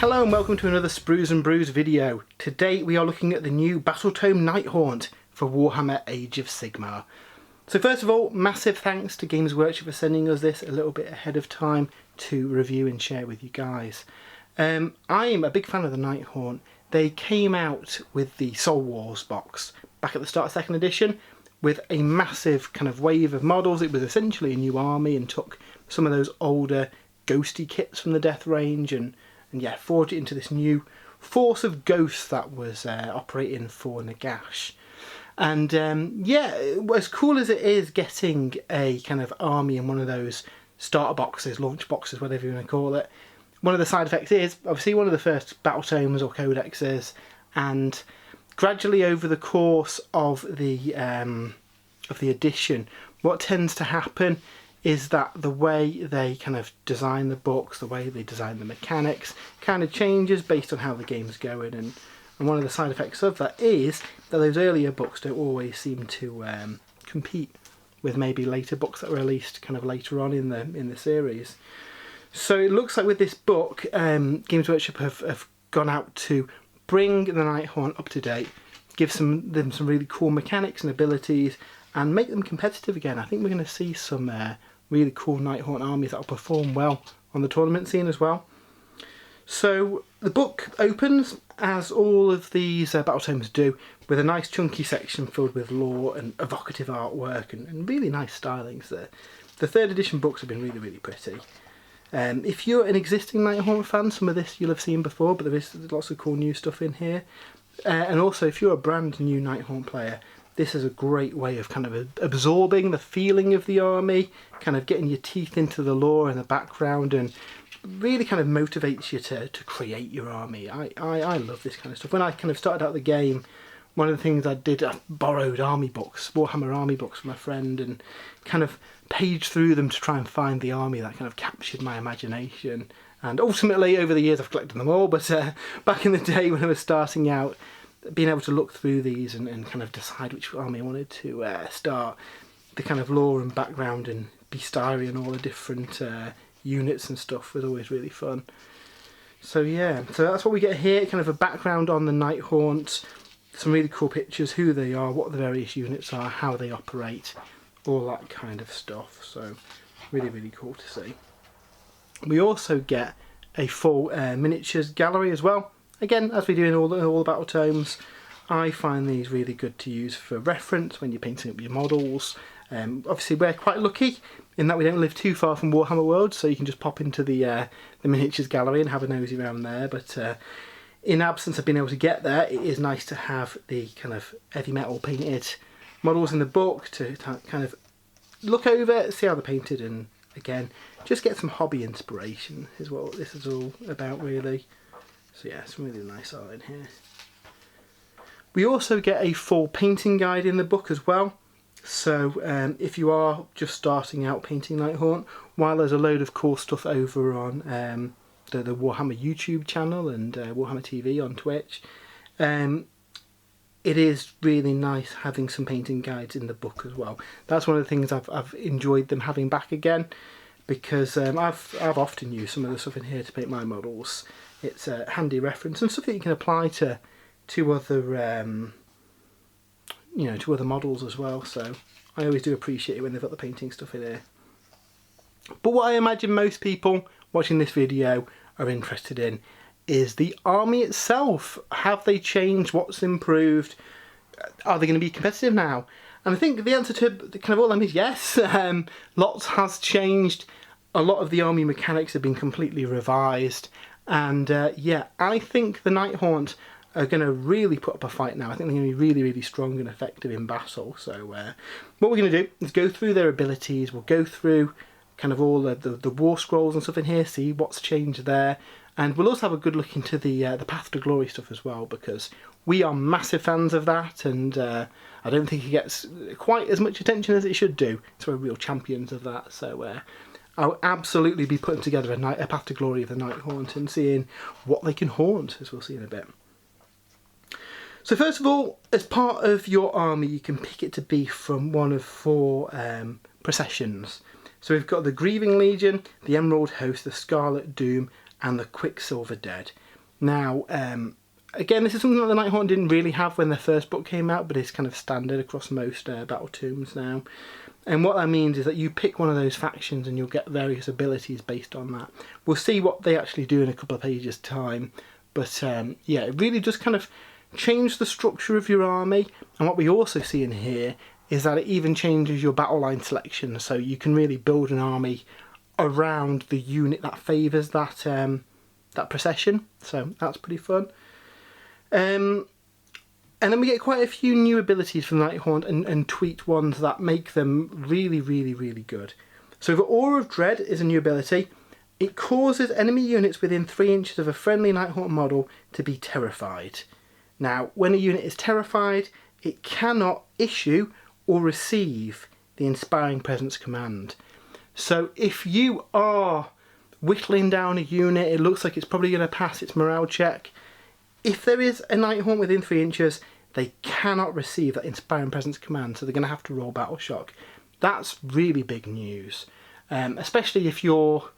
Hello and welcome to another Sprues and Brews video. Today we are looking at the new Battletome Nighthaunt for Warhammer Age of Sigmar. So first of all, massive thanks to Games Workshop for sending us this a little bit ahead of time to review and share with you guys. I'm a big fan of the Nighthaunt. They came out with the Soul Wars box back at the start of 2nd edition with a massive kind of wave of models. It was essentially a new army and took some of those older ghosty kits from the Death Range and yeah, forged it into this new force of ghosts that was operating for Nagash. And yeah, as cool as it is getting a kind of army in one of those starter boxes, launch boxes, whatever you want to call it, one of the side effects is obviously one of the first Battletomes or Codexes, and gradually over the course of the edition, what tends to happen is that the way they kind of design the books, the way they design the mechanics, kind of changes based on how the game's going. And one of the side effects of that is that those earlier books don't always seem to compete with maybe later books that were released kind of later on in the series. So it looks like with this book, Games Workshop have gone out to bring the Nighthaunt up to date, give them some really cool mechanics and abilities, and make them competitive again. I think we're going to see some really cool Nighthaunt armies that will perform well on the tournament scene as well. So the book opens, as all of these Battletomes do, with a nice chunky section filled with lore and evocative artwork and really nice stylings there. The 3rd edition books have been really, really pretty. If you're an existing Nighthaunt fan, some of this you'll have seen before, but there is lots of cool new stuff in here. And also, if you're a brand new Nighthaunt player, this is a great way of kind of absorbing the feeling of the army, kind of getting your teeth into the lore and the background, and really kind of motivates you to create your army. I love this kind of stuff. When I kind of started out the game, one of the things I did, I borrowed army books, Warhammer army books from a friend, and kind of paged through them to try and find the army that kind of captured my imagination. And ultimately, over the years, I've collected them all, but back in the day when I was starting out, being able to look through these and kind of decide which army I wanted to start, the kind of lore and background and bestiary and all the different units and stuff was always really fun. So yeah, so that's what we get here, kind of a background on the Nighthaunt, some really cool pictures, who they are, what the various units are, how they operate, all that kind of stuff. So really, really cool to see. We also get a full miniatures gallery as well. Again, as we do in all the Battletomes, I find these really good to use for reference when you're painting up your models. Obviously, we're quite lucky in that we don't live too far from Warhammer World, so you can just pop into the miniatures gallery and have a nosy around there. But in absence of being able to get there, it is nice to have the kind of heavy metal painted models in the book to kind of look over, see how they're painted, and again, just get some hobby inspiration is what this is all about, really. So yeah, some really nice art in here. We also get a full painting guide in the book as well. So if you are just starting out painting Nighthaunt, while there's a load of cool stuff over on the Warhammer YouTube channel and Warhammer TV on Twitch, it is really nice having some painting guides in the book as well. That's one of the things I've enjoyed them having back again, because I've often used some of the stuff in here to paint my models. It's a handy reference and stuff that you can apply to other to other models as well. So I always do appreciate it when they've got the painting stuff in here. But what I imagine most people watching this video are interested in is the army itself. Have they changed? What's improved? Are they going to be competitive now? And I think the answer to kind of all of them is yes. Lots has changed. A lot of the army mechanics have been completely revised. And yeah, I think the Nighthaunt are going to really put up a fight now. I think they're going to be really, really strong and effective in battle. So what we're going to do is go through their abilities. We'll go through kind of all the war scrolls and stuff in here, see what's changed there. And we'll also have a good look into the Path to Glory stuff as well, because we are massive fans of that, and I don't think it gets quite as much attention as it should do. So we're real champions of that. So I'll absolutely be putting together a Path to Glory of the Nighthaunt and seeing what they can haunt, as we'll see in a bit. So first of all, as part of your army, you can pick it to be from one of 4 processions. So we've got the Grieving Legion, the Emerald Host, the Scarlet Doom, and the Quicksilver Dead. Now, again, this is something that the Nighthaunt didn't really have when their first book came out, but it's kind of standard across most Battletomes now. And what that means is that you pick one of those factions and you'll get various abilities based on that. We'll see what they actually do in a couple of pages' time. But yeah, it really just kind of changed the structure of your army. And what we also see in here is that it even changes your battle line selection. So you can really build an army around the unit that favours that, that procession. So that's pretty fun. And then we get quite a few new abilities from Nighthaunt and tweaked ones that make them really, really, really good. So the Aura of Dread is a new ability. It causes enemy units within 3 inches of a friendly Nighthaunt model to be terrified. Now, when a unit is terrified, it cannot issue or receive the Inspiring Presence command. So if you are whittling down a unit, it looks like it's probably going to pass its morale check. If there is a Nighthaunt within 3 inches, they cannot receive that Inspiring Presence command, so they're going to have to roll Battle Shock. That's really big news, especially if you're...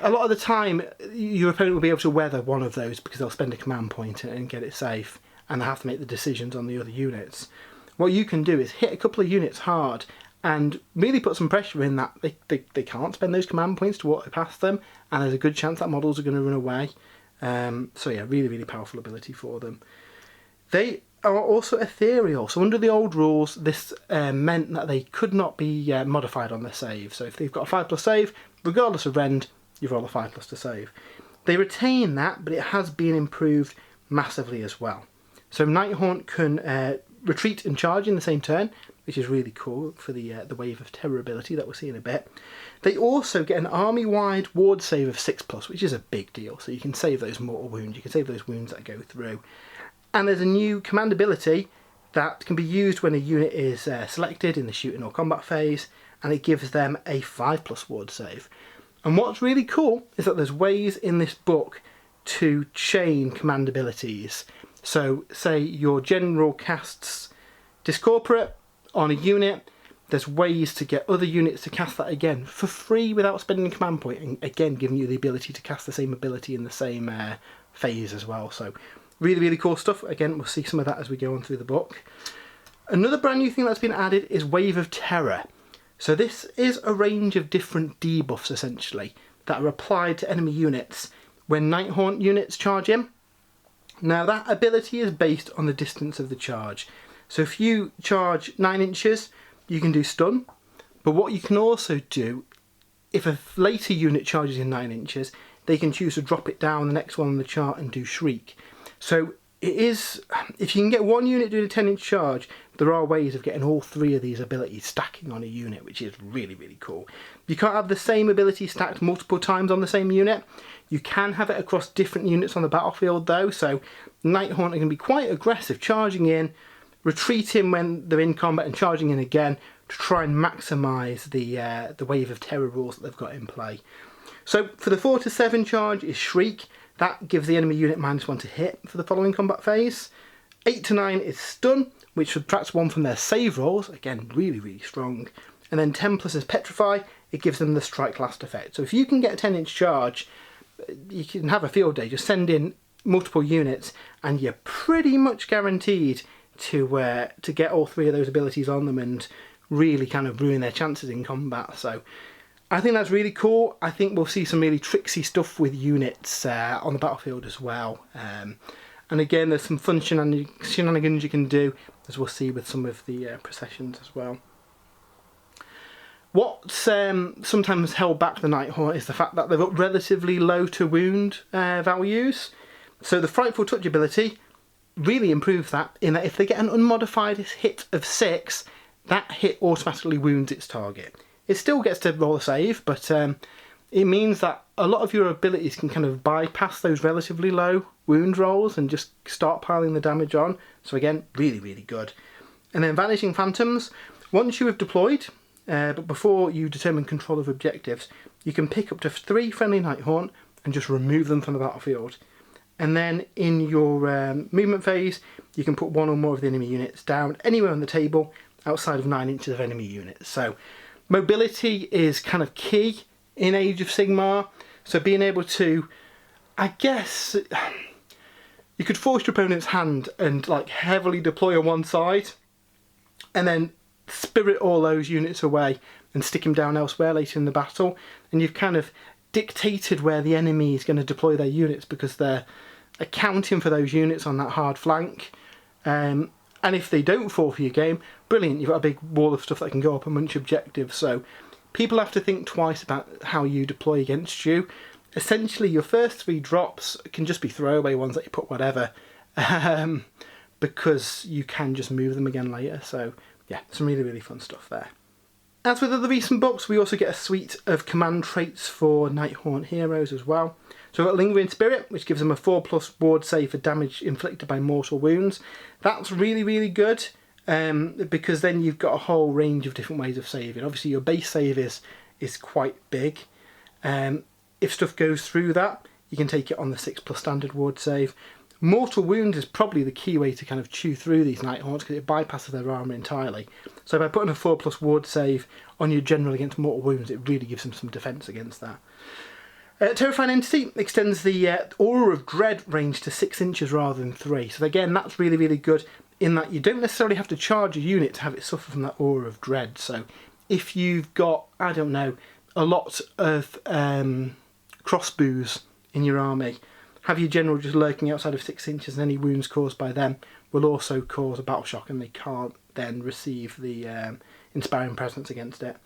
A lot of the time, your opponent will be able to weather one of those because they'll spend a command point and get it safe, and they'll have to make the decisions on the other units. What you can do is hit a couple of units hard and really put some pressure in that they can't spend those command points to auto pass them, and there's a good chance that models are going to run away. So yeah, really, really powerful ability for them. They are also ethereal, so under the old rules this meant that they could not be modified on their save. So if they've got a 5+ save, regardless of rend, you roll a 5+ to save. They retain that, but it has been improved massively as well. So Nighthaunt can retreat and charge in the same turn, which is really cool for the Wave of Terror ability that we'll see in a bit. They also get an army-wide ward save of 6+, which is a big deal. So you can save those mortal wounds, you can save those wounds that go through. And there's a new command ability that can be used when a unit is selected in the shooting or combat phase, and it gives them a 5+ ward save. And what's really cool is that there's ways in this book to chain command abilities. So say your general casts Discorporate on a unit, there's ways to get other units to cast that again for free without spending a command point, and again giving you the ability to cast the same ability in the same phase as well. So really, really cool stuff. Again, we'll see some of that as we go on through the book. Another brand new thing that's been added is Wave of Terror. So this is a range of different debuffs essentially that are applied to enemy units when Nighthaunt units charge in. Now that ability is based on the distance of the charge. So if you charge 9 inches, you can do stun, but what you can also do, if a later unit charges in 9 inches, they can choose to drop it down the next one on the chart and do Shriek. So it is, if you can get one unit doing a 10-inch charge, there are ways of getting all 3 of these abilities stacking on a unit, which is really, really cool. You can't have the same ability stacked multiple times on the same unit. You can have it across different units on the battlefield though, so Nighthaunt are going to be quite aggressive, charging in, retreating when they're in combat and charging in again to try and maximise the Wave of Terror rules that they've got in play. So for the 4 to 7 charge is Shriek. That gives the enemy unit -1 to hit for the following combat phase. 8 to 9 is Stun, which subtracts 1 from their save rolls. Again, really, really strong. And then 10+ is Petrify. It gives them the Strike Last effect. So if you can get a 10-inch charge, you can have a field day. Just send in multiple units and you're pretty much guaranteed to get all 3 of those abilities on them and really kind of ruin their chances in combat. So I think that's really cool. I think we'll see some really tricksy stuff with units on the battlefield as well. And again, there's some fun shenanigans you can do, as we'll see with some of the processions as well. What's sometimes held back the Nighthaunt is the fact that they've got relatively low to wound values. So the Frightful Touch ability really improves that, in that if they get an unmodified hit of 6, that hit automatically wounds its target. It still gets to roll a save, but it means that a lot of your abilities can kind of bypass those relatively low wound rolls and just start piling the damage on. So again, really, really good. And then Vanishing Phantoms, once you have deployed, but before you determine control of objectives, you can pick up to 3 friendly Nighthaunt and just remove them from the battlefield. And then in your movement phase, you can put 1 or more of the enemy units down anywhere on the table outside of 9 inches of enemy units. So mobility is kind of key in Age of Sigmar. So being able to I guess you could force your opponent's hand and like heavily deploy on one side and then spirit all those units away and stick him down elsewhere later in the battle, and you've kind of dictated where the enemy is going to deploy their units because they're accounting for those units on that hard flank. And if they don't fall for your game, brilliant, you've got a big wall of stuff that can go up and munch objectives. So people have to think twice about how you deploy against you. Essentially your first 3 drops can just be throwaway ones that you put whatever, because you can just move them again later. So yeah, some really, really fun stuff there. As with other recent books, we also get a suite of command traits for Nighthaunt heroes as well. So we've got Lingering Spirit, which gives them a 4+ ward save for damage inflicted by mortal wounds. That's really, really good, because then you've got a whole range of different ways of saving. Obviously your base save is quite big. If stuff goes through that, you can take it on the 6+ standard ward save. Mortal wounds is probably the key way to kind of chew through these Nighthaunts because it bypasses their armour entirely. So by putting a 4+ ward save on your general against mortal wounds, it really gives them some defence against that. Terrifying Entity extends the Aura of Dread range to 6 inches rather than 3. So again, that's really, really good in that you don't necessarily have to charge a unit to have it suffer from that Aura of Dread. So if you've got, I don't know, a lot of crossbows in your army, have your general just lurking outside of 6 inches, and any wounds caused by them will also cause a battle shock, and they can't then receive the inspiring presence against it.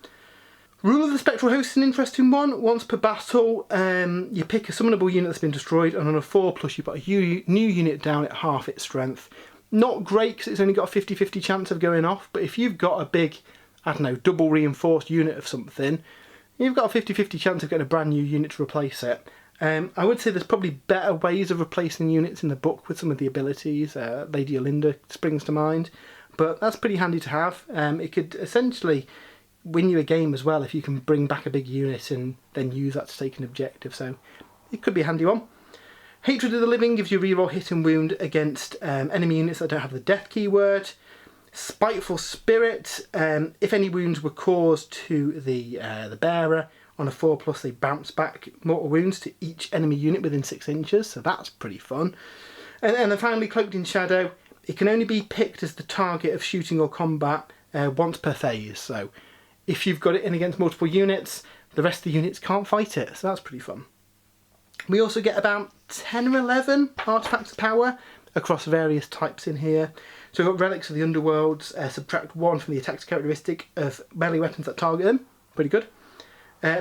Rule of the Spectral Host is an interesting one. Once per battle, you pick a summonable unit that's been destroyed, and on a 4+, you put a new unit down at half its strength. Not great because it's only got a 50-50 chance of going off, but if you've got a big, I don't know, double reinforced unit of something, you've got a 50-50 chance of getting a brand new unit to replace it. I would say there's probably better ways of replacing units in the book with some of the abilities. Lady Olinda springs to mind, but that's pretty handy to have. It could essentially win you a game as well if you can bring back a big unit and then use that to take an objective, so it could be a handy one. Hatred of the Living gives you reroll hit and wound against enemy units that don't have the death keyword. Spiteful Spirit, if any wounds were caused to the bearer, on a 4+, they bounce back mortal wounds to each enemy unit within 6 inches, so that's pretty fun. And then finally, Cloaked in Shadow, it can only be picked as the target of shooting or combat once per phase, so if you've got it in against multiple units, the rest of the units can't fight it, so that's pretty fun. We also get about 10 or 11 artifacts of power across various types in here. So we've got Relics of the Underworlds, subtract 1 from the attack characteristic of melee weapons that target them, pretty good.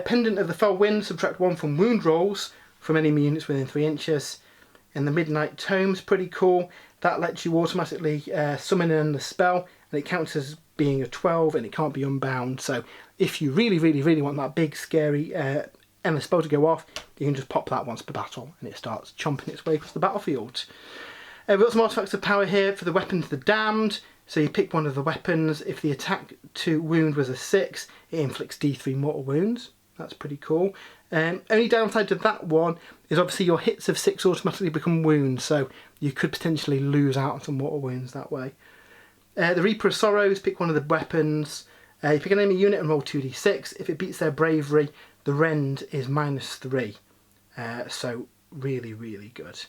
Pendant of the Fell Wind, subtract 1 from wound rolls from enemy units within 3 inches. And the Midnight Tome's pretty cool. That lets you automatically summon in the spell, and it counts as being a 12 and it can't be unbound. So if you really, really, really want that big, scary endless spell to go off, you can just pop that once per battle and it starts chomping its way across the battlefield. We've got some artifacts of power here for the Weapons of the Damned. So you pick one of the weapons. If the attack to wound was a 6, it inflicts D3 mortal wounds. That's pretty cool. Only downside to that one is obviously your hits of 6 automatically become wounds, so you could potentially lose out on some mortal wounds that way. The Reaper of Sorrows, pick one of the weapons. You pick an enemy unit and roll 2d6. If it beats their bravery, the rend is -3. So really, really good.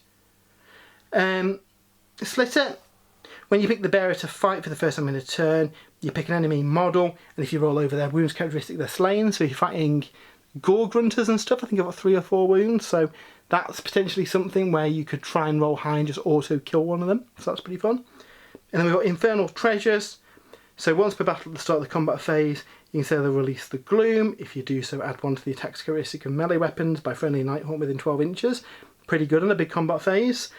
Slitter. When you pick the bearer to fight for the first time in a turn, you pick an enemy model, and if you roll over their wounds characteristic, they're slain. So if you're fighting gore grunters and stuff, I think I've got 3 or 4 wounds, so that's potentially something where you could try and roll high and just auto kill one of them, so that's pretty fun. And then we've got Infernal Treasures. So once per battle at the start of the combat phase, you can say they'll release the Gloom. If you do so, add 1 to the attack characteristic of melee weapons by friendly Nighthaunt within 12 inches. Pretty good on a big combat phase.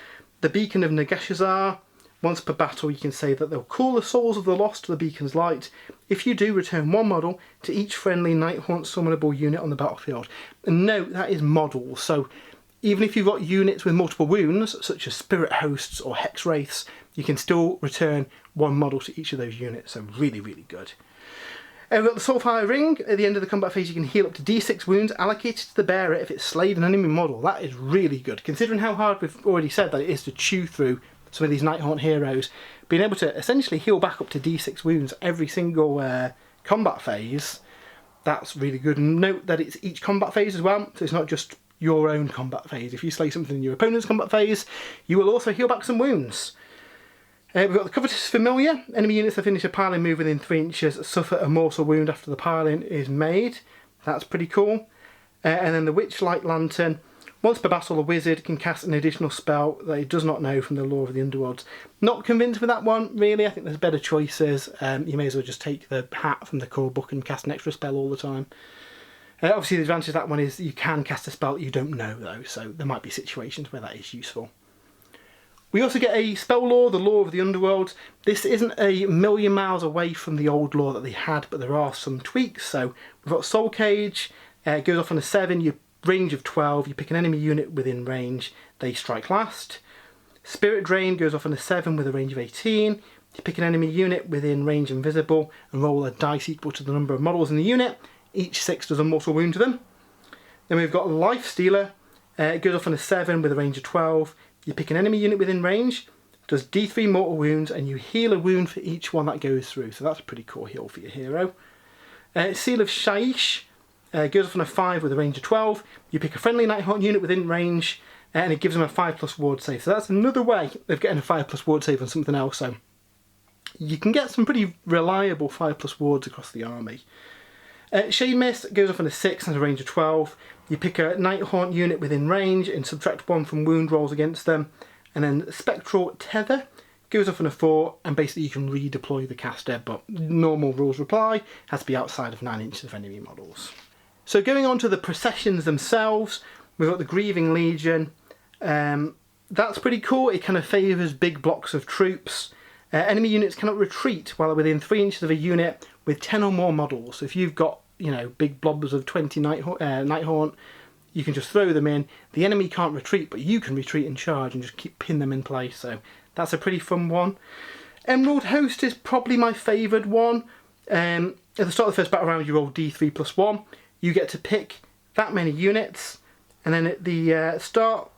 The Beacon of Nagashazar. Once per battle, you can say that they'll call the souls of the lost to the beacon's light. If you do, return 1 model to each friendly Nighthaunt summonable unit on the battlefield. And note, that is models, so even if you've got units with multiple wounds, such as Spirit Hosts or Hex Wraiths, you can still return 1 model to each of those units, so really, really good. We've got the Soulfire Ring. At the end of the combat phase, you can heal up to D6 wounds allocated to the bearer if it's slayed an enemy model. That is really good, considering how hard we've already said that it is to chew through some of these Nighthaunt heroes. Being able to essentially heal back up to D6 wounds every single combat phase, that's really good. And note that it's each combat phase as well, so it's not just your own combat phase. If you slay something in your opponent's combat phase, you will also heal back some wounds. We've got the Covetous Familiar. Enemy units that finish a piling move within 3 inches suffer a mortal wound after the piling is made. That's pretty cool. And then the Witchlight Lantern. Once per battle, a wizard can cast an additional spell that it does not know from the lore of the Underworlds. Not convinced with that one, really. I think there's better choices. You may as well just take the hat from the core book and cast an extra spell all the time. Obviously, the advantage of that one is you can cast a spell that you don't know, though, so there might be situations where that is useful. We also get a spell lore, the lore of the Underworld. This isn't a million miles away from the old lore that they had, but there are some tweaks. So we've got Soul Cage. It goes off on a 7. You range of 12, you pick an enemy unit within range, they strike last. Spirit Drain goes off on a 7 with a range of 18. You pick an enemy unit within range and visible and roll a dice equal to the number of models in the unit. Each 6 does a mortal wound to them. Then we've got Life Stealer. It goes off on a 7 with a range of 12. You pick an enemy unit within range, does D3 mortal wounds, and you heal a wound for each one that goes through. So that's a pretty cool heal for your hero. Seal of Shaiish. Goes off on a 5 with a range of 12. You pick a friendly Nighthaunt unit within range, and it gives them a 5+ ward save. So that's another way of getting a 5+ ward save on something else. So you can get some pretty reliable 5+ wards across the army. Shade Mist goes off on a 6 and a range of 12. You pick a Nighthaunt unit within range and subtract 1 from wound rolls against them. And then Spectral Tether goes off on a 4, and basically you can redeploy the caster, but normal rules apply. Has to be outside of 9 inches of enemy models. So going on to the processions themselves, we've got the Grieving Legion. That's pretty cool. It kind of favours big blocks of troops. Enemy units cannot retreat while they're within 3 inches of a unit with 10 or more models. So if you've got, you know, big blobs of 20 Nighthaunt, you can just throw them in. The enemy can't retreat, but you can retreat and charge and just pin them in place. So that's a pretty fun one. Emerald Host is probably my favoured one. At the start of the first battle round, you roll D3+1. You get to pick that many units, and then at the start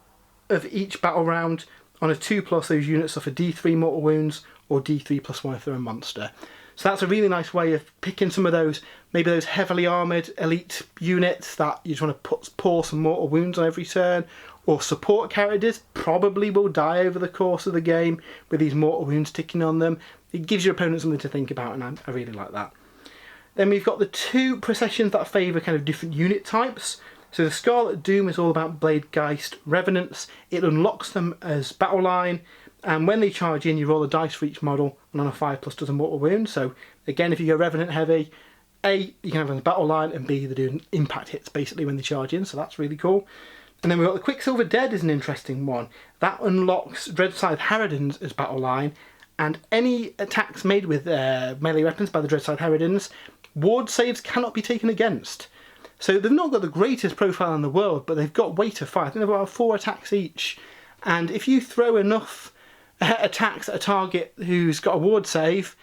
of each battle round, on a 2+, those units suffer D3 mortal wounds or D3+1 if they're a monster. So that's a really nice way of picking some of those, maybe those heavily armoured elite units that you just want to pour some mortal wounds on every turn, or support characters probably will die over the course of the game with these mortal wounds ticking on them. It gives your opponent something to think about, and I really like that. Then we've got the 2 processions that favour kind of different unit types. So the Scarlet Doom is all about Bladegeist Revenants. It unlocks them as battle line, and when they charge in, you roll a dice for each model, and on a 5+ does a mortal wound. So again, if you go Revenant heavy, A, you can have them as battle line, and B, they're doing impact hits basically when they charge in, so that's really cool. And then we've got the Quicksilver Dead is an interesting one. That unlocks Dreadscythe Harridans as battle line, and any attacks made with melee weapons by the Dreadscythe Harridans, ward saves cannot be taken against. So they've not got the greatest profile in the world, but they've got weight of 5. I think they've got 4 attacks each. And if you throw enough attacks at a target who's got a ward save,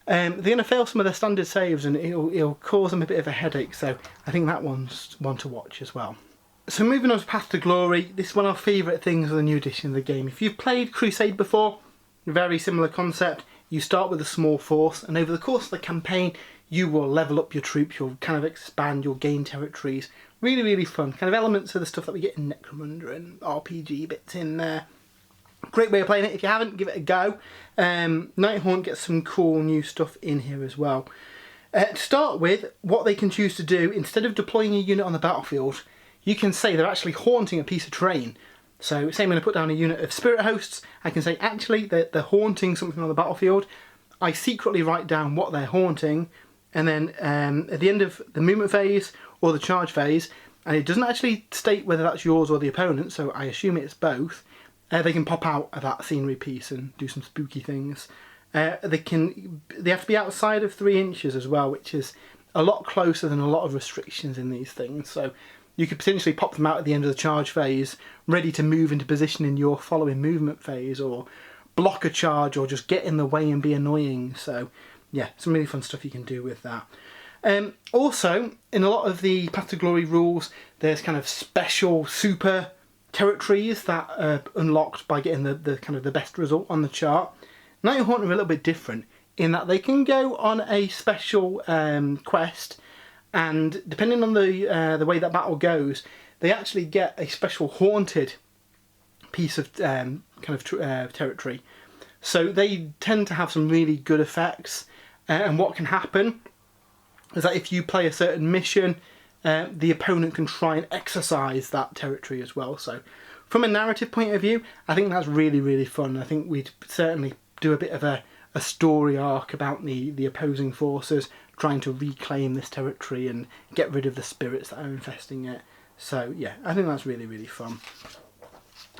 they're going to fail some of their standard saves, and it'll cause them a bit of a headache. So I think that one's one to watch as well. So moving on to Path to Glory, this is one of our favourite things of the new edition of the game. If you've played Crusade before, very similar concept. You start with a small force, and over the course of the campaign, you will level up your troops, you'll kind of expand, you'll gain territories. Really, really fun. Kind of elements of the stuff that we get in Necromunda and RPG bits in there. Great way of playing it. If you haven't, give it a go. Nighthaunt gets some cool new stuff in here as well. To start with, what they can choose to do, instead of deploying a unit on the battlefield, you can say they're actually haunting a piece of terrain. So say I'm going to put down a unit of Spirit Hosts, I can say actually they're haunting something on the battlefield. I secretly write down what they're haunting, and then at the end of the movement phase or the charge phase, and it doesn't actually state whether that's yours or the opponent, so I assume it's both, they can pop out of that scenery piece and do some spooky things. They have to be outside of 3 inches as well, which is a lot closer than a lot of restrictions in these things. So you could potentially pop them out at the end of the charge phase, ready to move into position in your following movement phase, or block a charge, or just get in the way and be annoying. So yeah, some really fun stuff you can do with that. Also, in a lot of the Path to Glory rules, there's kind of special super territories that are unlocked by getting the kind of the best result on the chart. Nighthaunt are a little bit different in that they can go on a special quest, and depending on the way that battle goes, they actually get a special haunted piece of territory. So they tend to have some really good effects, and what can happen is that if you play a certain mission, the opponent can try and exercise that territory as well. So from a narrative point of view, I think that's really, really fun. I think we'd certainly do a bit of a story arc about the opposing forces trying to reclaim this territory and get rid of the spirits that are infesting it. So yeah, I think that's really, really fun.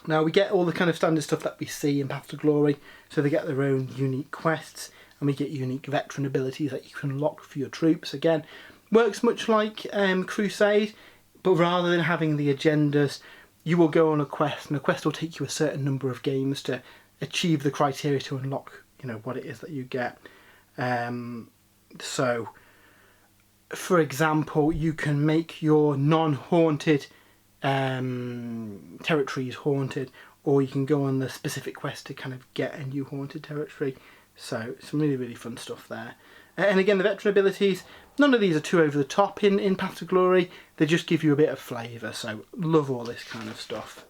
Now we get all the kind of standard stuff that we see in Path to Glory, so they get their own unique quests, and we get unique veteran abilities that you can unlock for your troops. Again, works much like Crusade, but rather than having the agendas, you will go on a quest, and a quest will take you a certain number of games to achieve the criteria to unlock, you know, what it is that you get. So, for example, you can make your non-haunted territories haunted, or you can go on the specific quest to kind of get a new haunted territory. So some really, really fun stuff there. And again, the veteran abilities, none of these are too over the top in Path to Glory. They just give you a bit of flavour, so love all this kind of stuff.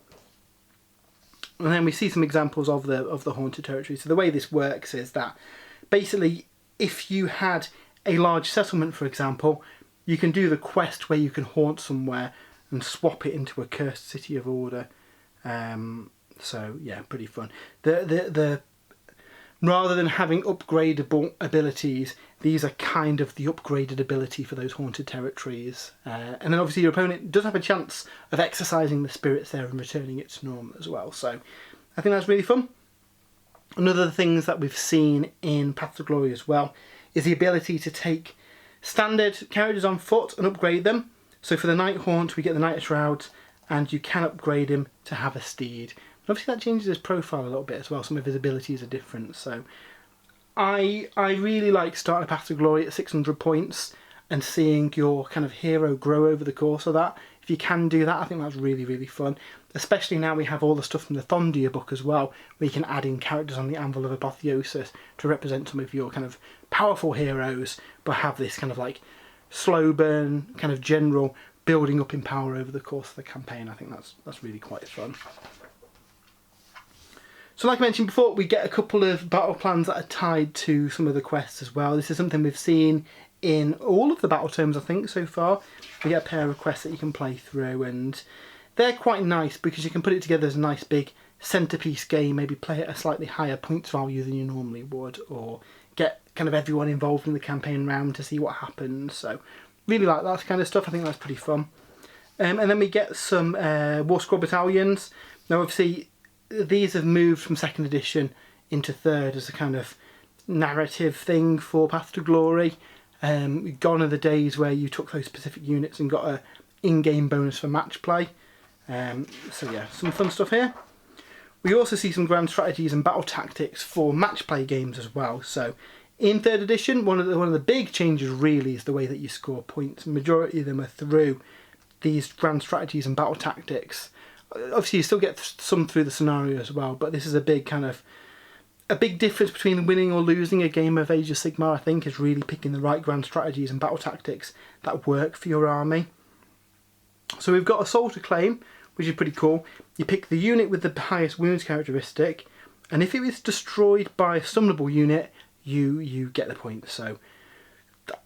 And then we see some examples of the haunted territory. So the way this works is that basically if you had a large settlement, for example, you can do the quest where you can haunt somewhere and swap it into a cursed city of order. So yeah, pretty fun. The rather than having upgradable abilities, these are kind of the upgraded ability for those haunted territories. And then obviously your opponent does have a chance of exercising the spirits there and returning it to normal as well. So I think that's really fun. Another of the things that we've seen in Path to Glory as well is the ability to take standard characters on foot and upgrade them. So for the Nighthaunt, we get the Night Shrouds, and you can upgrade him to have a steed. But obviously that changes his profile a little bit as well. Some of his abilities are different. So I really like starting a Path to Glory at 600 points and seeing your kind of hero grow over the course of that. If you can do that, I think that's really, really fun. Especially now we have all the stuff from the Thondir book as well, where you can add in characters on the Anvil of Apotheosis to represent some of your kind of powerful heroes, but have this kind of like slow burn kind of general building up in power over the course of the campaign. I think that's really quite fun. So like I mentioned before, we get a couple of battle plans that are tied to some of the quests as well. This is something we've seen in all of the Battletomes, I think, so far. We get a pair of quests that you can play through, and they're quite nice because you can put it together as a nice big centrepiece game, maybe play at a slightly higher points value than you normally would, or get kind of everyone involved in the campaign round to see what happens. So really like that kind of stuff. I think that's pretty fun. And then we get some War Scroll battalions. Now obviously these have moved from 2nd edition into 3rd as a kind of narrative thing for Path to Glory. Gone are the days where you took those specific units and got a in-game bonus for match play. So yeah, some fun stuff here. We also see some grand strategies and battle tactics for match play games as well. So in 3rd edition, one of the big changes really is the way that you score points. Majority of them are through these grand strategies and battle tactics. Obviously you still get some through the scenario as well, but this is a big difference between winning or losing a game of Age of Sigmar, I think, is really picking the right grand strategies and battle tactics that work for your army. So we've got Assault Acclaim, which is pretty cool. You pick the unit with the highest wounds characteristic, and if it is destroyed by a summonable unit, you get the points. So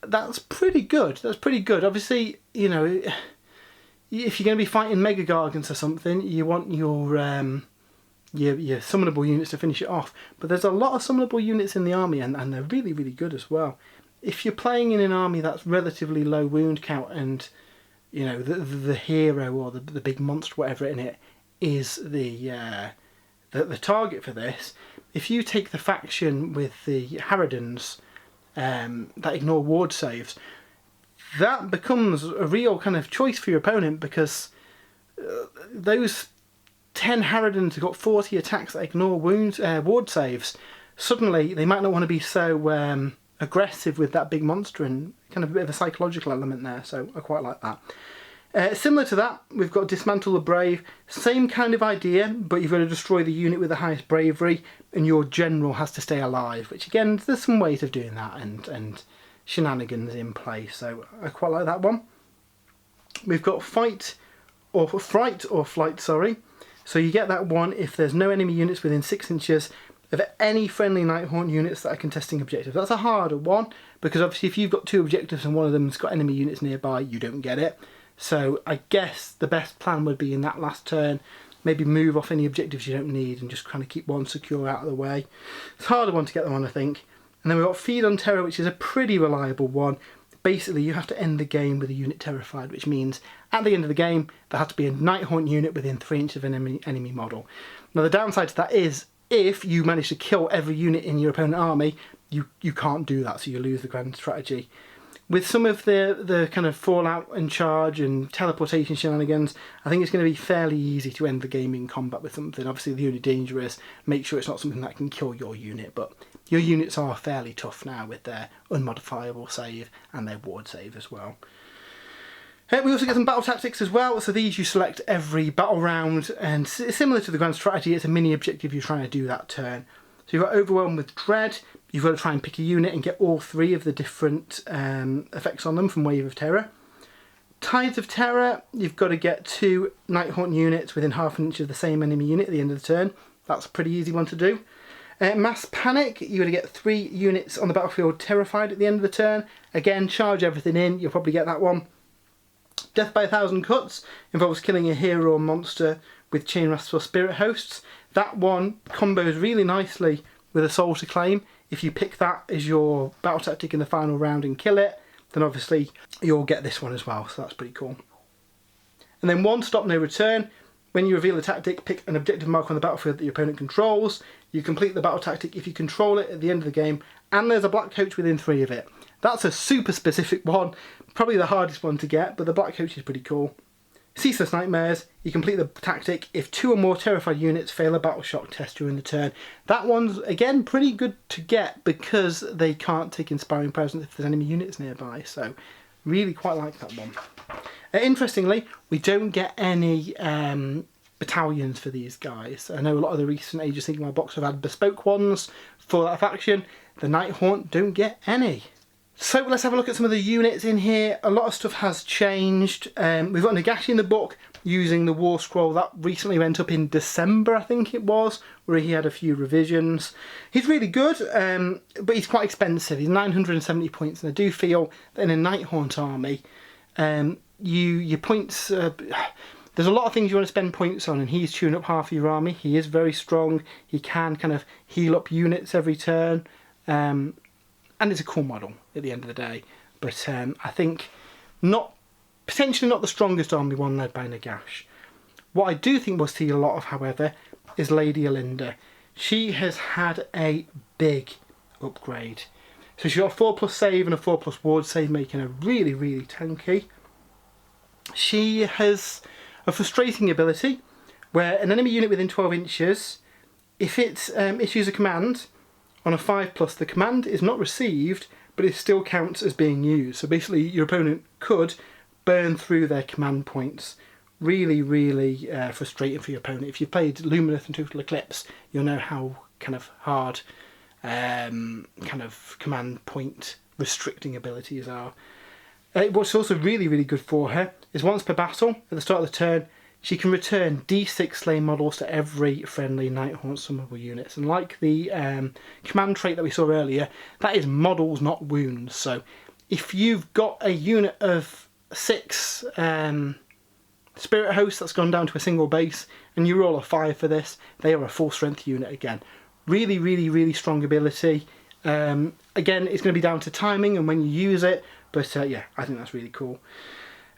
that's pretty good. That's pretty good. Obviously, you know, if you're going to be fighting Mega Gargants or something, you want your summonable units to finish it off. But there's a lot of summonable units in the army, and they're really, really good as well. If you're playing in an army that's relatively low wound count, and you know the hero or the big monster, whatever in it, is the target for this, if you take the faction with the Harridans that ignore ward saves, that becomes a real kind of choice for your opponent, because those 10 Harridans have got 40 attacks that ignore ward saves. Suddenly they might not want to be so aggressive with that big monster, and kind of a bit of a psychological element there, so I quite like that. Similar to that, we've got Dismantle the Brave. Same kind of idea, but you've got to destroy the unit with the highest bravery, and your general has to stay alive, which again, there's some ways of doing that, and shenanigans in play, so I quite like that one. We've got Fight or flight, sorry. So you get that one if there's no enemy units within 6 inches of any friendly Nighthaunt units that are contesting objectives. That's a harder one, because obviously if you've got 2 objectives and one of them's got enemy units nearby, you don't get it. So I guess the best plan would be in that last turn, maybe move off any objectives you don't need and just kind of keep one secure out of the way. It's a harder one to get them on, I think. And then we've got Feed on Terror, which is a pretty reliable one. Basically, you have to end the game with a unit terrified, which means at the end of the game, there has to be a Nighthaunt unit within 3 inches of an enemy model. Now, the downside to that is, if you manage to kill every unit in your opponent army, you can't do that, so you lose the grand strategy. With some of the kind of fallout and charge and teleportation shenanigans, I think it's going to be fairly easy to end the game in combat with something. Obviously, the only danger is make sure it's not something that can kill your unit, but your units are fairly tough now with their unmodifiable save and their ward save as well. We also get some battle tactics as well, so these you select every battle round, and similar to the grand strategy, it's a mini objective you're trying to do that turn. So you've got Overwhelm with Dread, you've got to try and pick a unit and get all 3 of the different effects on them from Wave of Terror. Tides of Terror, you've got to get 2 Nighthaunt units within half an inch of the same enemy unit at the end of the turn. That's a pretty easy one to do. Mass Panic, you're going to get 3 units on the battlefield terrified at the end of the turn. Again, charge everything in, you'll probably get that one. Death by 1,000 Cuts involves killing a hero or monster with Chain Rasps or Spirit Hosts. That one combos really nicely with a Soul to Claim. If you pick that as your battle tactic in the final round and kill it, then obviously you'll get this one as well, so that's pretty cool. And then 1 Stop No Return. When you reveal a tactic, pick an objective marker on the battlefield that your opponent controls. You complete the battle tactic if you control it at the end of the game, and there's a black coach within 3 of it. That's a super specific one, probably the hardest one to get, but the black coach is pretty cool. Ceaseless Nightmares, you complete the tactic if 2 or more terrified units fail a battle shock test during the turn. That one's, again, pretty good to get because they can't take Inspiring Presence if there's enemy units nearby, so really quite like that one. Interestingly, we don't get any battalions for these guys. I know a lot of the recent Age of Sigmar box have had bespoke ones for that faction. The Nighthaunt don't get any. So let's have a look at some of the units in here. A lot of stuff has changed. We've got Nagashi in the book using the War Scroll. That recently went up in December, I think it was, where he had a few revisions. He's really good, but he's quite expensive. He's 970 points, and I do feel that in a Nighthaunt army, your points... there's a lot of things you want to spend points on, and he's chewing up half of your army. He is very strong. He can kind of heal up units every turn. And it's a cool model at the end of the day. But I think potentially not the strongest army one led by Nagash. What I do think we'll see a lot of, however, is Lady Alinda. She has had a big upgrade. So she's got a 4+ save and a 4+ ward save, making her really, really tanky. She has a frustrating ability where an enemy unit within 12 inches, if it issues a command on a 5+, the command is not received, but it still counts as being used. So basically your opponent could burn through their command points. Really, really frustrating for your opponent. If you've played Lumineth and Total Eclipse, you'll know how kind of hard kind of command point restricting abilities are. What's also really, really good for her is once per battle, at the start of the turn, she can return D6 Slain models to every friendly Nighthaunt summonable units. And like the command trait that we saw earlier, that is models, not wounds. So if you've got a unit of 6 Spirit Hosts that's gone down to a single base, and you roll a 5 for this, they are a full strength unit again. Really, really, really strong ability. Again, it's going to be down to timing and when you use it, but yeah, I think that's really cool.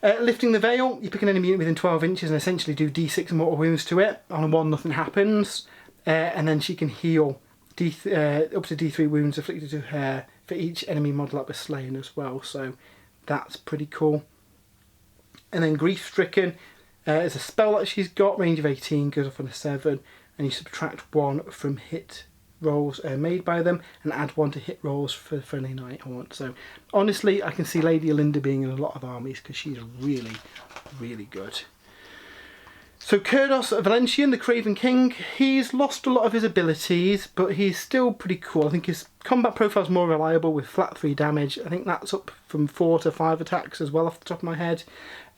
Lifting the Veil, you pick an enemy unit within 12 inches and essentially do D6 mortal wounds to it. On a 1, nothing happens. And then she can heal up to D3 wounds afflicted to her for each enemy model that was slain as well. So that's pretty cool. And then Grief Stricken is a spell that she's got, range of 18, goes off on a 7, and you subtract 1 from hit rolls made by them and add 1 to hit rolls for friendly Nighthaunt. So honestly, I can see Lady Alinda being in a lot of armies because she's really, really good. So Kurdos Valentian, the Craven King, he's lost a lot of his abilities, but he's still pretty cool. I think his combat profile is more reliable with flat 3 damage. I think that's up from 4 to 5 attacks as well off the top of my head.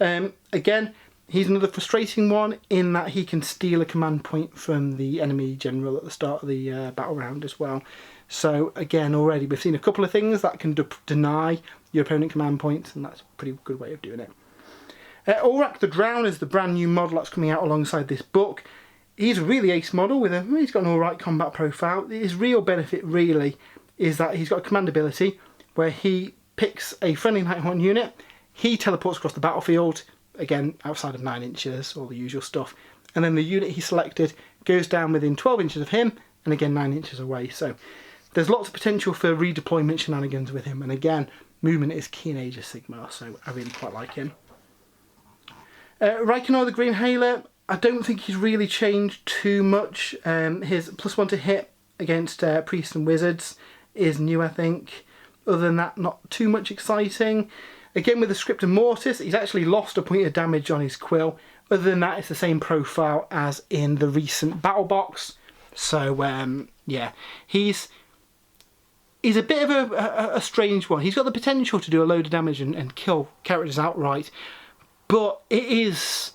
Again, He's another frustrating one in that he can steal a command point from the enemy general at the start of the battle round as well. So again, already we've seen a couple of things that can deny your opponent command points, and that's a pretty good way of doing it. Ulrak the Drown is the brand new model that's coming out alongside this book. He's a really ace model with he's got an alright combat profile. His real benefit really is that he's got a command ability where he picks a friendly Nighthaunt unit, he teleports across the battlefield, again outside of 9 inches, all the usual stuff, and then the unit he selected goes down within 12 inches of him, and again 9 inches away. So there's lots of potential for redeployment shenanigans with him, and again, movement is key in Age of Sigmar, so I really quite like him. Reikenor the Green Hailer, I don't think he's really changed too much. His +1 to hit against priests and wizards is new, I think. Other than that, not too much exciting. Again, with the Script of Mortis, he's actually lost a point of damage on his quill. Other than that, it's the same profile as in the recent battle box. So, yeah, he's a bit of a strange one. He's got the potential to do a load of damage and kill characters outright, but it is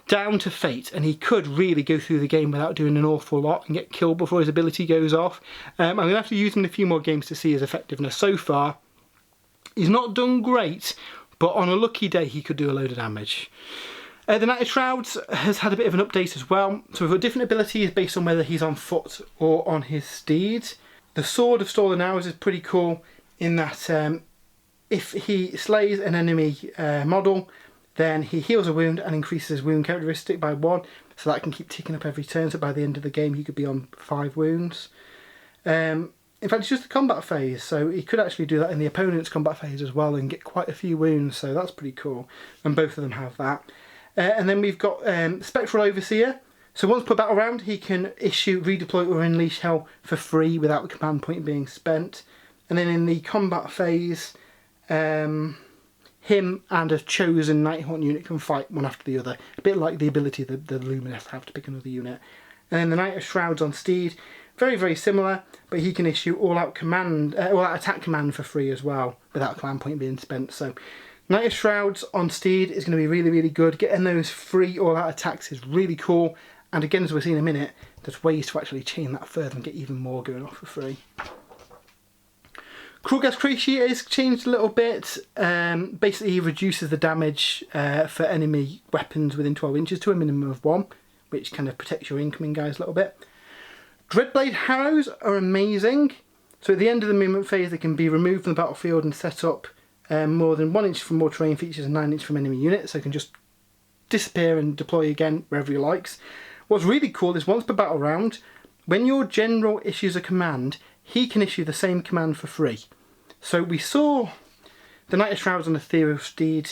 down to fate, and he could really go through the game without doing an awful lot and get killed before his ability goes off. I'm going to have to use him in a few more games to see his effectiveness. So far, he's not done great, but on a lucky day he could do a load of damage. The Knight of Shrouds has had a bit of an update as well. So we've got different abilities based on whether he's on foot or on his steed. The Sword of Stolen Hours is pretty cool in that if he slays an enemy model, then he heals a wound and increases his wound characteristic by 1, so that can keep ticking up every turn, so by the end of the game he could be on 5 wounds. In fact, it's just the combat phase, so he could actually do that in the opponent's combat phase as well and get quite a few wounds, so that's pretty cool, and both of them have that. And then we've got Spectral Overseer. So once per battle round, he can issue, redeploy or unleash hell for free without the command point being spent. And then in the combat phase, him and a chosen Nighthaunt unit can fight one after the other. A bit like the ability that the Lumineth have to pick another unit. And then the Knight of Shrouds on Steed, very, very similar, but he can issue all-out attack command for free as well, without a command point being spent. So Knight of Shrouds on Steed is going to be really, really good. Getting those free all-out attacks is really cool. And again, as we'll see in a minute, there's ways to actually chain that further and get even more going off for free. Krulgas Cruciate is changed a little bit. Basically, he reduces the damage for enemy weapons within 12 inches to a minimum of 1, which kind of protects your incoming guys a little bit. Dreadblade Harrows are amazing. So at the end of the movement phase, they can be removed from the battlefield and set up more than 1 inch from more terrain features and 9 inch from enemy units, so it can just disappear and deploy again wherever he likes. What's really cool is once per battle round, when your general issues a command, he can issue the same command for free. So we saw the Knight of Shrouds on Ethereal Steed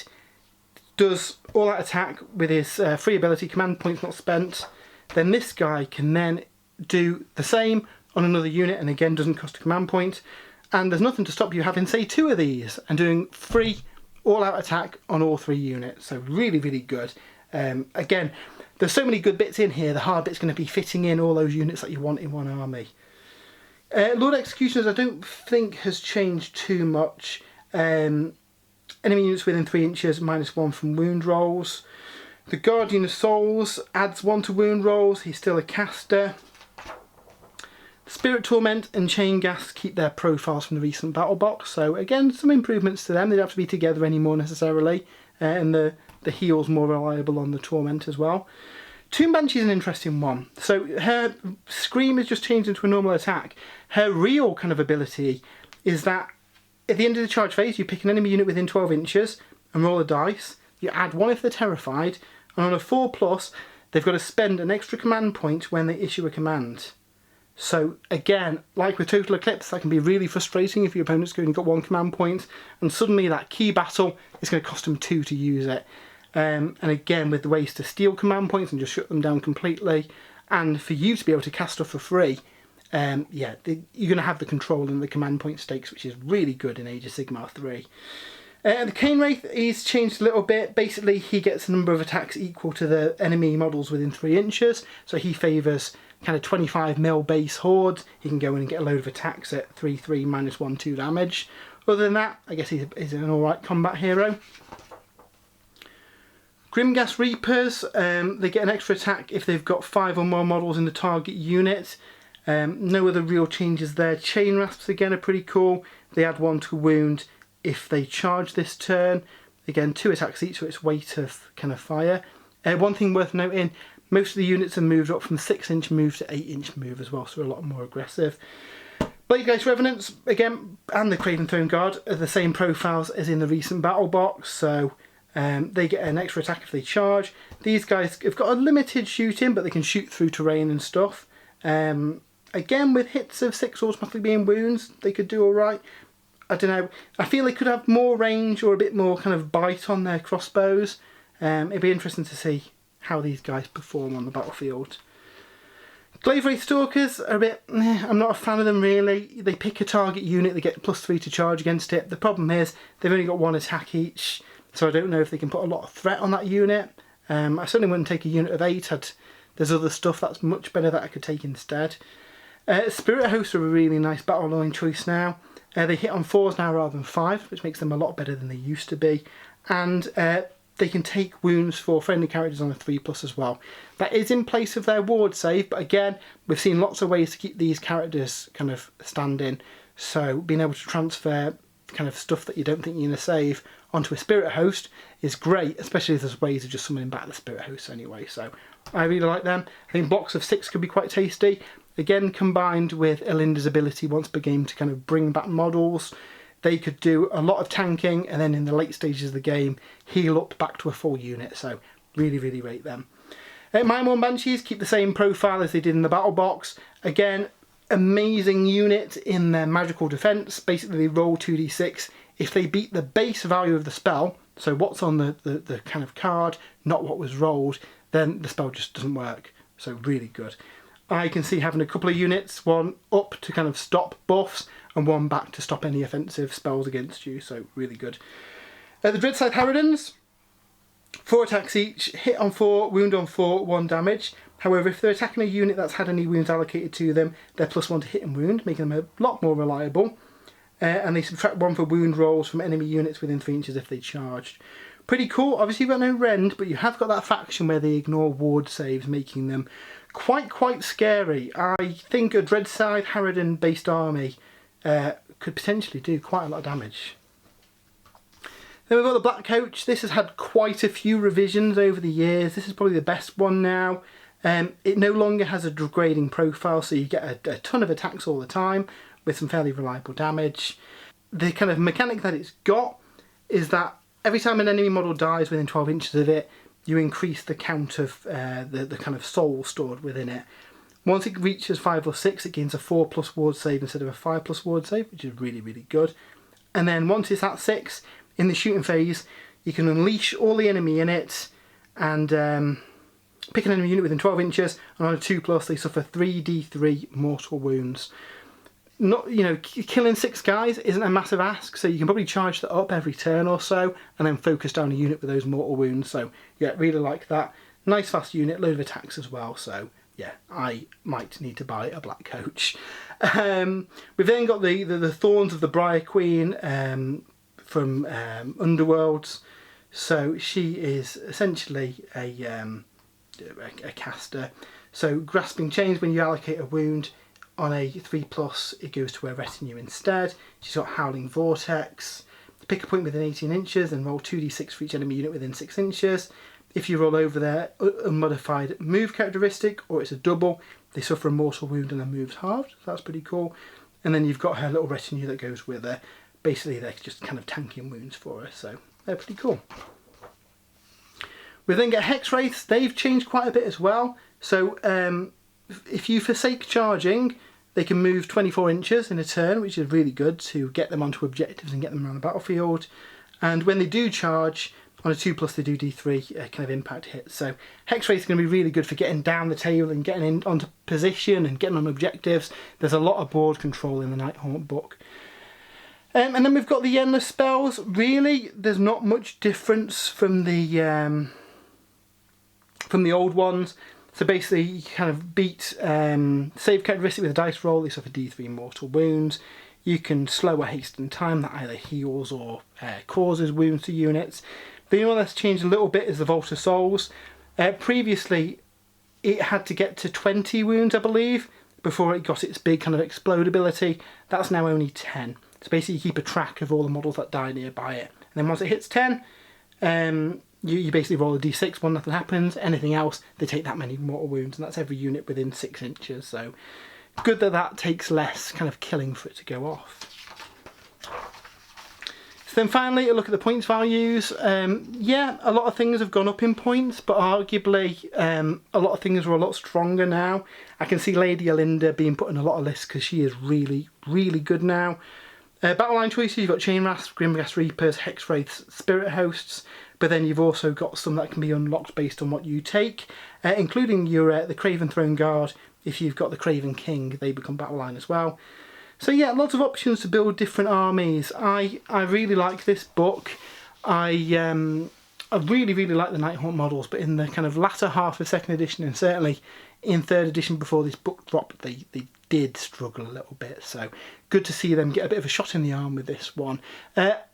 does all that attack with his free ability, command points not spent. Then this guy can then do the same on another unit and again doesn't cost a command point. And there's nothing to stop you having, say, 2 of these and doing free all-out attack on all 3 units. So really, really good. Again, there's so many good bits in here. The hard bit's going to be fitting in all those units that you want in one army. Lord Executioners I don't think has changed too much. Enemy units within 3 inches, -1 from wound rolls. The Guardian of Souls adds 1 to wound rolls. He's still a caster. Spirit Torment and Chain Gas keep their profiles from the recent battle box. So again, some improvements to them. They don't have to be together anymore necessarily. And the heal's more reliable on the Torment as well. Tomb Banshee is an interesting one. So her Scream is just changed into a normal attack. Her real kind of ability is that at the end of the charge phase, you pick an enemy unit within 12 inches and roll a dice. You add 1 if they're terrified, and on a 4+, they've got to spend an extra command point when they issue a command. So again, like with Total Eclipse, that can be really frustrating if your opponent's only got 1 command point, and suddenly that key battle is going to cost them 2 to use it. And again, with the ways to steal command points and just shut them down completely, and for you to be able to cast stuff for free, yeah, you're going to have the control and the command point stakes, which is really good in Age of Sigmar 3. The Cane Wraith is changed a little bit. Basically, he gets a number of attacks equal to the enemy models within 3 inches, so he favours kind of 25 mil base hordes. He can go in and get a load of attacks at 3/3 -1/2 damage. Other than that, I guess he's an alright combat hero. Grimgas Reapers, they get an extra attack if they've got 5 or more models in the target unit. No other real changes there. Chain Rasps again are pretty cool. They add 1 to wound if they charge this turn. Again, 2 attacks each, so it's weight of kind of fire. One thing worth noting, most of the units have moved up from 6-inch move to 8-inch move as well, so they're a lot more aggressive. Bladegeist Revenants, again, and the Craven Throne Guard are the same profiles as in the recent battle box, so they get an extra attack if they charge. These guys have got a limited shooting, but they can shoot through terrain and stuff. Again, with hits of 6 automatically being wounds, they could do alright. I don't know, I feel they could have more range or a bit more kind of bite on their crossbows. It'd be interesting to see how these guys perform on the battlefield. Glaive Wraith Stalkers are a bit, I'm not a fan of them really. They pick a target unit, they get +3 to charge against it. The problem is they've only got 1 attack each, so I don't know if they can put a lot of threat on that unit. I certainly wouldn't take a unit of 8. There's other stuff that's much better that I could take instead. Spirit Hosts are a really nice battle line choice now. They hit on 4s now rather than 5, which makes them a lot better than they used to be. And they can take wounds for friendly characters on a 3+ as well. That is in place of their ward save, but again, we've seen lots of ways to keep these characters kind of standing. So being able to transfer kind of stuff that you don't think you're going to save onto a Spirit Host is great, especially if there's ways of just summoning back the Spirit Host anyway. So I really like them. I think blocks of 6 could be quite tasty. Again, combined with Elinda's ability once per game to kind of bring back models, they could do a lot of tanking and then in the late stages of the game heal up back to a full unit, so really, really rate them. Maiamorn Banshees keep the same profile as they did in the battle box. Again, amazing unit in their magical defense. Basically they roll 2d6. If they beat the base value of the spell, so what's on the kind of card, not what was rolled, then the spell just doesn't work. So really good. I can see having a couple of units, one up to kind of stop buffs and one back to stop any offensive spells against you, so really good. The Dreadscythe Harridans, 4 attacks each, hit on 4, wound on 4, 1 damage. However, if they're attacking a unit that's had any wounds allocated to them, they're +1 to hit and wound, making them a lot more reliable. And they subtract 1 for wound rolls from enemy units within 3 inches if they charged. Pretty cool. Obviously you've got no rend, but you have got that faction where they ignore ward saves, making them quite scary. I think a Dreadscythe Harridan based army could potentially do quite a lot of damage. Then we've got the Black Coach. This has had quite a few revisions over the years. This is probably the best one now. It no longer has a degrading profile, so you get a ton of attacks all the time with some fairly reliable damage. The kind of mechanic that it's got is that every time an enemy model dies within 12 inches of it, you increase the count of the kind of soul stored within it. Once it reaches 5 or 6, it gains a 4+ ward save instead of a 5+ ward save, which is really, really good. And then once it's at 6, in the shooting phase, you can unleash all the enemy in it and pick an enemy unit within 12 inches, and on a 2+, they suffer 3d3 mortal wounds. Not, you know, killing 6 guys isn't a massive ask, so you can probably charge that up every turn or so, and then focus down a unit with those mortal wounds. So yeah, really like that. Nice fast unit, load of attacks as well. So yeah, I might need to buy a Black Coach. We've then got the Thorns of the Briar Queen from Underworlds. So she is essentially a caster. So Grasping Chains, when you allocate a wound on a 3+, it goes to a retinue instead. She's got Howling Vortex. Pick a point within 18 inches and roll 2d6 for each enemy unit within 6 inches. If you roll over their unmodified move characteristic, or it's a double, they suffer a mortal wound and their move's halved. So that's pretty cool. And then you've got her little retinue that goes with her. Basically, they're just kind of tanking wounds for her, so they're pretty cool. We then get Hex Wraiths. They've changed quite a bit as well. So if you forsake charging, they can move 24 inches in a turn, which is really good to get them onto objectives and get them around the battlefield. And when they do charge, on a 2+, they do d3 kind of impact hits. So Hex Wraiths is going to be really good for getting down the table and getting in onto position and getting on objectives. There's a lot of board control in the Nighthaunt book. And then we've got the Endless Spells. Really, there's not much difference from the old ones. So basically, you kind of beat save characteristic with a dice roll. They suffer d3 mortal wounds. You can slow or hasten time that either heals or causes wounds to units. The only one that's changed a little bit is the Vault of Souls. Previously, it had to get to 20 wounds, I believe, before it got its big kind of explode ability. That's now only 10. So basically you keep a track of all the models that die nearby it. And then once it hits 10, you basically roll a d6, one nothing happens. Anything else, they take that many mortal wounds, and that's every unit within 6 inches. So good that that takes less kind of killing for it to go off. So then finally, a look at the points values. Yeah, a lot of things have gone up in points, but arguably a lot of things are a lot stronger now. I can see Lady Alinda being put in a lot of lists because she is really, really good now. Battle line choices, you've got Chain Rasps, Grimghast Reapers, Hex Wraiths, Spirit Hosts, but then you've also got some that can be unlocked based on what you take, including your the Craven Throne Guard. If you've got the Craven King, they become battle line as well. So yeah, lots of options to build different armies. I really like this book. I really, really like the Nighthaunt models, but in the kind of latter half of 2nd edition, and certainly in 3rd edition before this book dropped, they did struggle a little bit. So good to see them get a bit of a shot in the arm with this one.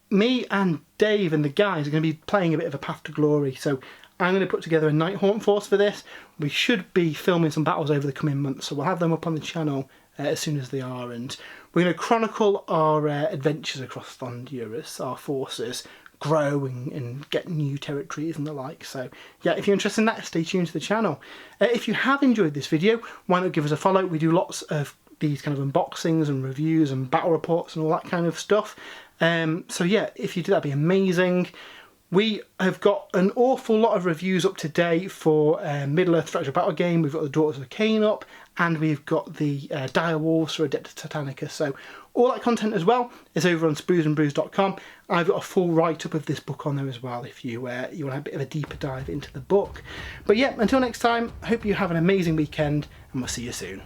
Me and Dave and the guys are going to be playing a bit of a Path to Glory, so I'm going to put together a Nighthaunt force for this. We should be filming some battles over the coming months, so we'll have them up on the channel as soon as they are, and we're going to chronicle our adventures across Thondia as our forces grow and get new territories and the like. So yeah, if you're interested in that, stay tuned to the channel. If you have enjoyed this video, why not give us a follow? We do lots of these kind of unboxings and reviews and battle reports and all that kind of stuff. So yeah, if you do, that'd be amazing. We have got an awful lot of reviews up to date for Middle-earth Fractured Battle game. We've got the Daughters of Cain up, and we've got the Dire Wolves for Adeptus Titanicus. So all that content as well is over on spruesandbrews.com. I've got a full write-up of this book on there as well if you want to have a bit of a deeper dive into the book. But yeah, until next time, I hope you have an amazing weekend, and we'll see you soon.